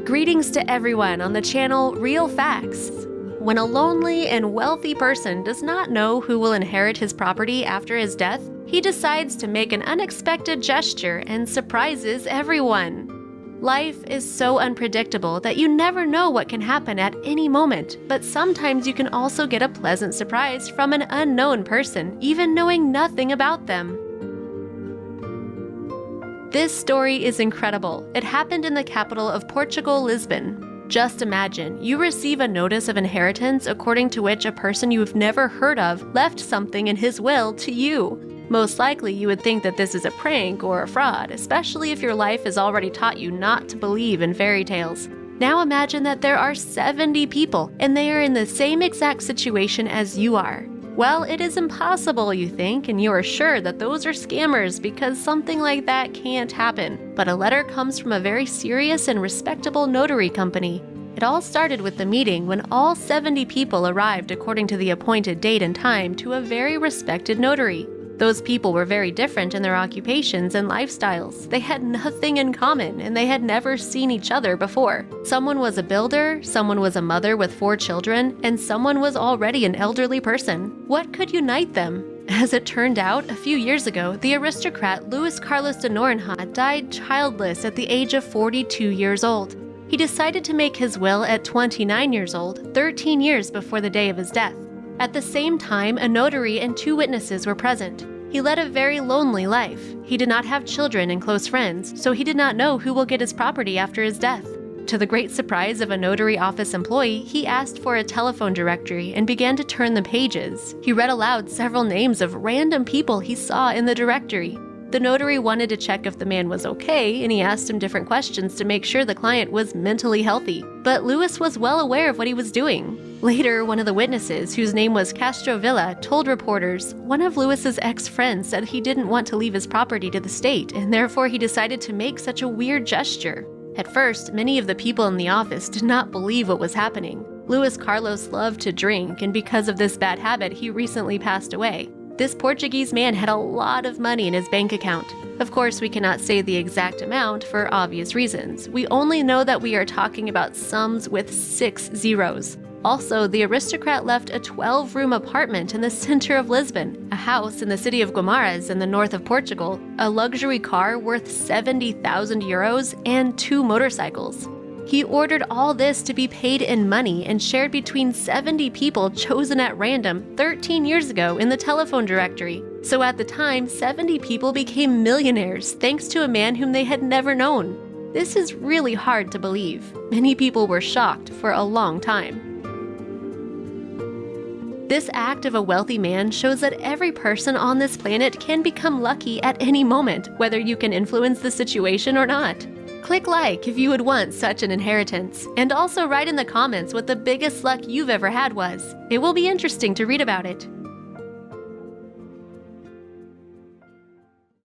Greetings to everyone on the channel Real Facts. When a lonely and wealthy person does not know who will inherit his property after his death, he decides to make an unexpected gesture and surprises everyone. Life is so unpredictable that you never know what can happen at any moment, but sometimes you can also get a pleasant surprise from an unknown person, even knowing nothing about them. This story is incredible. It happened in the capital of Portugal, Lisbon. Just imagine, you receive a notice of inheritance according to which a person you've never heard of left something in his will to you. Most likely, you would think that this is a prank or a fraud, especially if your life has already taught you not to believe in fairy tales. Now imagine that there are 70 people, and they are in the same exact situation as you are. Well, it is impossible, you think, and you are sure that those are scammers because something like that can't happen. But a letter comes from a very serious and respectable notary company. It all started with the meeting when all 70 people arrived according to the appointed date and time to a very respected notary. Those people were very different in their occupations and lifestyles. They had nothing in common, and they had never seen each other before. Someone was a builder, someone was a mother with 4 children, and someone was already an elderly person. What could unite them? As it turned out, a few years ago, the aristocrat Luis Carlos de Noronha died childless at the age of 42 years old. He decided to make his will at 29 years old, 13 years before the day of his death. At the same time, a notary and 2 witnesses were present. He led a very lonely life. He did not have children and close friends, so he did not know who will get his property after his death. To the great surprise of a notary office employee, he asked for a telephone directory and began to turn the pages. He read aloud several names of random people he saw in the directory. The notary wanted to check if the man was okay, and he asked him different questions to make sure the client was mentally healthy. But Luis was well aware of what he was doing. Later, one of the witnesses, whose name was Castro Villa, told reporters one of Luis's ex-friends said he didn't want to leave his property to the state, and therefore he decided to make such a weird gesture. At first, many of the people in the office did not believe what was happening. Luis Carlos loved to drink, and because of this bad habit, he recently passed away. This Portuguese man had a lot of money in his bank account. Of course, we cannot say the exact amount for obvious reasons. We only know that we are talking about sums with 6 zeros. Also, the aristocrat left a 12-room apartment in the center of Lisbon, a house in the city of Guimarães in the north of Portugal, a luxury car worth 70,000 euros, and 2 motorcycles. He ordered all this to be paid in money and shared between 70 people chosen at random 13 years ago in the telephone directory. So at the time, 70 people became millionaires thanks to a man whom they had never known. This is really hard to believe. Many people were shocked for a long time. This act of a wealthy man shows that every person on this planet can become lucky at any moment, whether you can influence the situation or not. Click like if you would want such an inheritance, and also write in the comments what the biggest luck you've ever had was. It will be interesting to read about it.